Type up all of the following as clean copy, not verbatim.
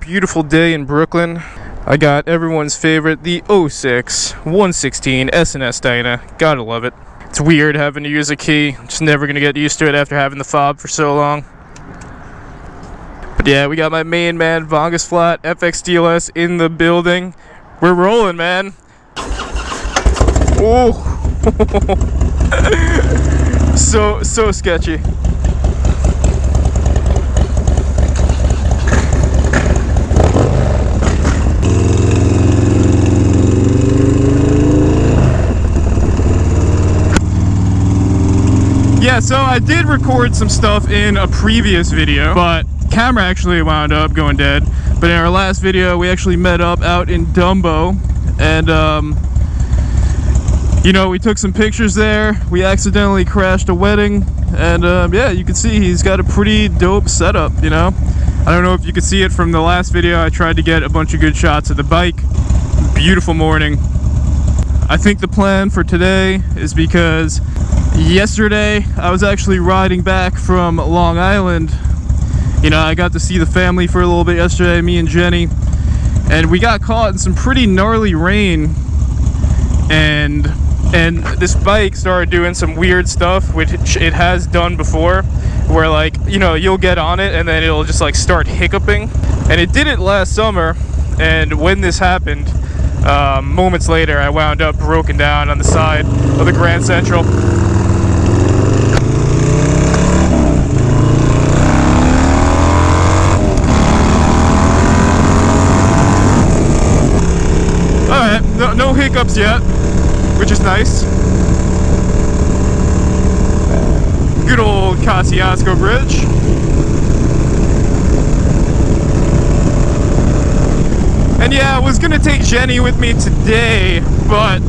beautiful day in Brooklyn. I got everyone's favorite, the 06 116 S&S Dyna. Gotta love it. It's weird having to use a key. I'm just never gonna get used to it after having the fob for so long. But yeah, we got my main man, Vongus Flat FXDLS in the building. We're rolling, man. Oh, so sketchy. Yeah, so I did record some stuff in a previous video, but camera actually wound up going dead. But in our last video, we actually met up out in Dumbo, and you know, we took some pictures there. We accidentally crashed a wedding, and yeah, you can see he's got a pretty dope setup, you know. I don't know if you could see it from the last video. I tried to get a bunch of good shots of the bike. Beautiful morning. I think the plan for today is because yesterday I was actually riding back from Long Island. You know, I got to see the family for a little bit yesterday, me and Jenny, and we got caught in some pretty gnarly rain, and this bike started doing some weird stuff, which it has done before, where, like, you know, you'll get on it and then it'll just like start hiccuping. And it did it last summer, and when this happened, moments later I wound up broken down on the side of the Grand Central. Alright, no hiccups yet, which is nice. Good old Kosciuszko Bridge. And yeah, I was gonna take Jenny with me today, but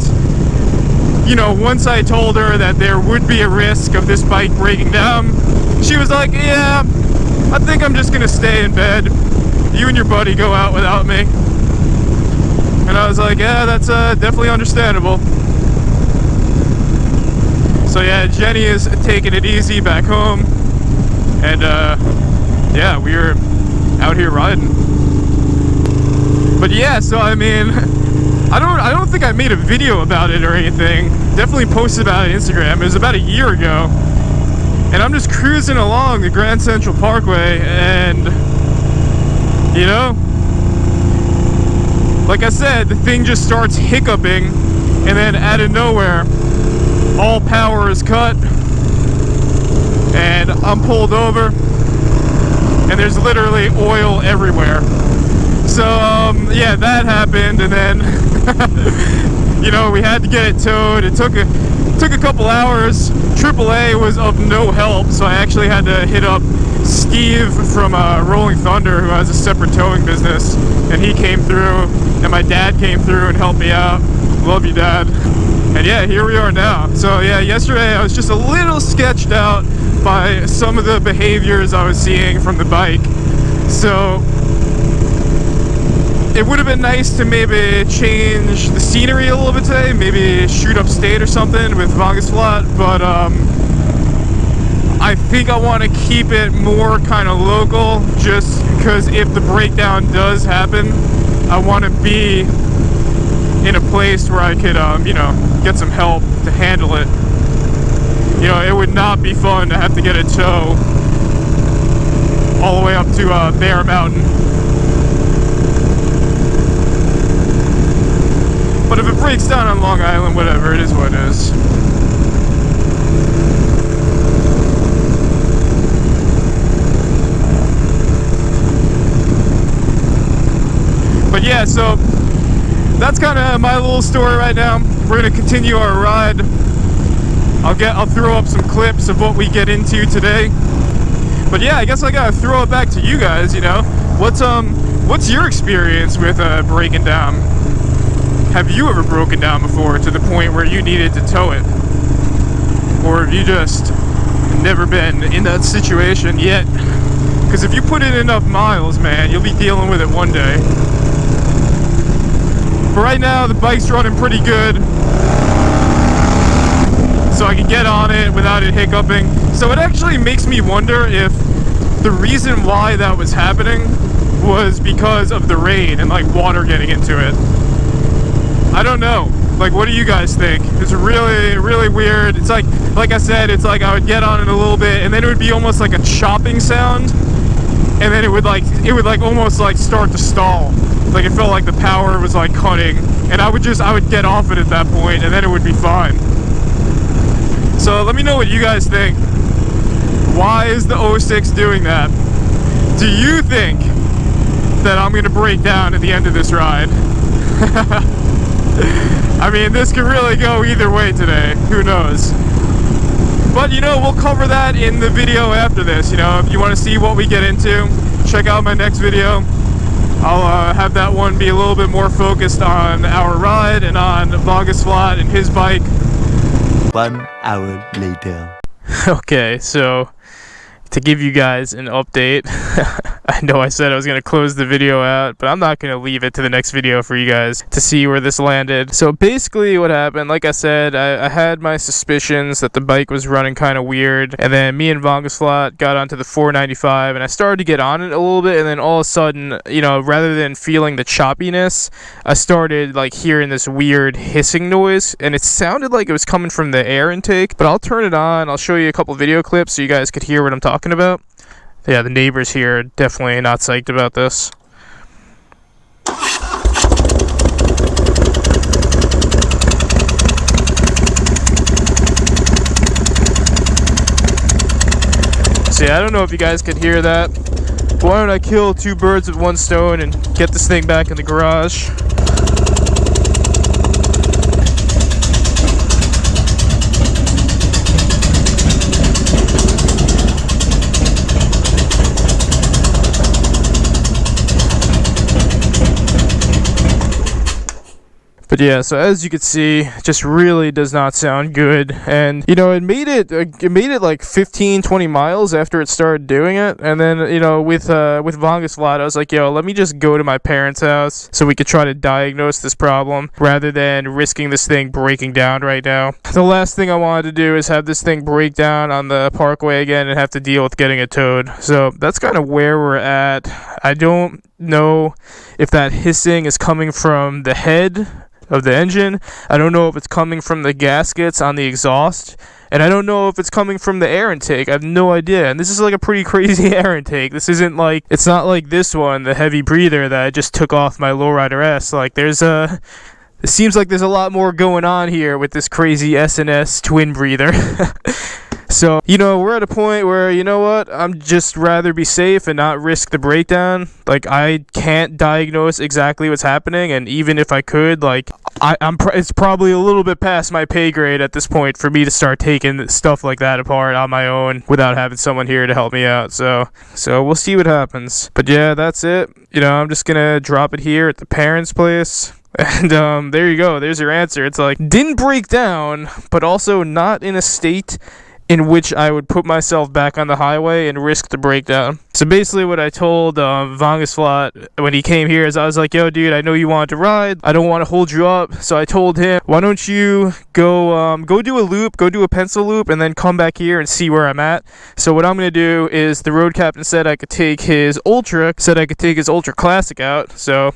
you know, once I told her that there would be a risk of this bike breaking down, she was like, yeah, I think I'm just gonna stay in bed. You and your buddy go out without me. And I was like, yeah, that's definitely understandable. So yeah, Jenny is taking it easy back home, and yeah, we were out here riding. But yeah, so I mean, I don't think I made a video about it or anything. Definitely posted about it on Instagram. It was about a year ago, and I'm just cruising along the Grand Central Parkway, and you know, like I said, the thing just starts hiccuping, and then out of nowhere, all power is cut, and I'm pulled over, and there's literally oil everywhere. So yeah, that happened, and then you know, we had to get it towed. It took a couple hours. AAA was of no help, so I actually had to hit up Steve from Rolling Thunder, who has a separate towing business, and he came through, and my dad came through and helped me out. Love you, Dad. And yeah, here we are now. So yeah, yesterday I was just a little sketched out by some of the behaviors I was seeing from the bike. So it would have been nice to maybe change the scenery a little bit today, maybe shoot upstate or something with Vongus Flat, but I think I want to keep it more kind of local, just because if the breakdown does happen, I want to be in a place where I could, you know, get some help to handle it. You know, it would not be fun to have to get a tow all the way up to Bear Mountain. But if it breaks down on Long Island, whatever, it is what it is. But yeah, so that's kind of my little story right now. We're gonna continue our ride. I'll throw up some clips of what we get into today. But yeah, I guess I gotta throw it back to you guys. You know, what's your experience with breaking down? Have you ever broken down before to the point where you needed to tow it? Or have you just never been in that situation yet? Because if you put in enough miles, man, you'll be dealing with it one day. But right now, the bike's running pretty good, so I can get on it without it hiccuping. So it actually makes me wonder if the reason why that was happening was because of the rain and like water getting into it. I don't know. Like, what do you guys think? It's really, really weird. It's like I said, it's like I would get on it a little bit and then it would be almost like a chopping sound, and then it would like almost like start to stall. Like it felt like the power was like cutting, and I would get off it at that point, and then it would be fine. So let me know what you guys think. Why is the 06 doing that? Do you think that I'm gonna break down at the end of this ride? I mean, this could really go either way today. Who knows? But, you know, we'll cover that in the video after this. You know, if you want to see what we get into, check out my next video. I'll have that one be a little bit more focused on our ride and on Vongus and his bike. 1 hour later. Okay, so to give you guys an update, I know I said I was going to close the video out, but I'm not going to leave it to the next video for you guys to see where this landed. So basically what happened, like I said, I had my suspicions that the bike was running kind of weird, and then me and Vongus got onto the 495, and I started to get on it a little bit, and then all of a sudden, you know, rather than feeling the choppiness, I started like hearing this weird hissing noise, and it sounded like it was coming from the air intake. But I'll turn it on, I'll show you a couple video clips so you guys could hear what I'm talking about. Yeah, the neighbors here are definitely not psyched about this. So yeah, I don't know if you guys could hear that. But why don't I kill two birds with one stone and get this thing back in the garage? But yeah, so as you can see, it just really does not sound good. And, you know, it made it like 15-20 miles after it started doing it. And then, you know, with Vongus, I was like, yo, let me just go to my parents' house so we could try to diagnose this problem rather than risking this thing breaking down right now. The last thing I wanted to do is have this thing break down on the parkway again and have to deal with getting it towed. So that's kind of where we're at. I don't know if that hissing is coming from the head of the engine. I don't know if it's coming from the gaskets on the exhaust, and I don't know if it's coming from the air intake. I have no idea. And this is like a pretty crazy air intake. This isn't like, it's not like this one, the heavy breather that I just took off my lowrider S. Like it seems like there's a lot more going on here with this crazy S&S twin breather. So, you know, we're at a point where, you know what, I'm just rather be safe and not risk the breakdown. Like, I can't diagnose exactly what's happening, and even if I could, like, it's probably a little bit past my pay grade at this point for me to start taking stuff like that apart on my own without having someone here to help me out. So we'll see what happens. But yeah, that's it. You know, I'm just gonna drop it here at the parents' place. And there you go. There's your answer. It's like, didn't break down, but also not in a state in which I would put myself back on the highway and risk the breakdown. So basically what I told Vongus when he came here is I was like, yo dude, I know you wanted to ride, I don't want to hold you up. So I told him, why don't you go do a loop, go do a pencil loop, and then come back here and see where I'm at. So what I'm going to do is, the road captain said I could take his Ultra Classic out, so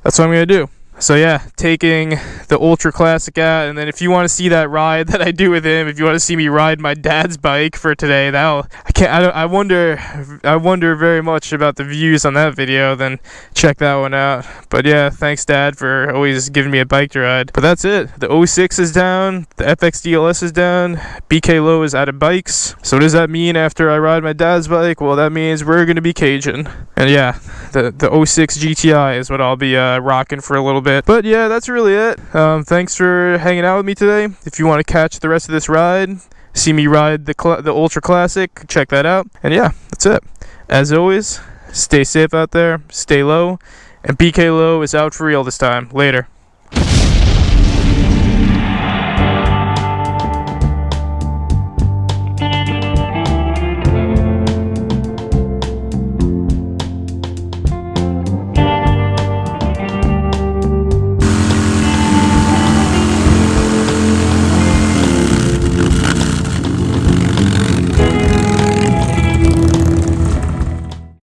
that's what I'm going to do. So yeah, taking the Ultra Classic out, and then if you want to see that ride that I do with him, if you want to see me ride my dad's bike for today, I wonder very much about the views on that video, then check that one out. But yeah, thanks Dad for always giving me a bike to ride. But that's it. The 06 is down, the FXDLS is down, BK Low is out of bikes. So what does that mean after I ride my dad's bike? Well, that means we're going to be Cajun. And yeah, the 06 GTI is what I'll be rocking for a little bit. But yeah, that's really it. Thanks for hanging out with me today. If you want to catch the rest of this ride, see me ride the Ultra Classic, check that out. And yeah, that's it. As always, stay safe out there, stay low, and BK Low is out for real this time. Later.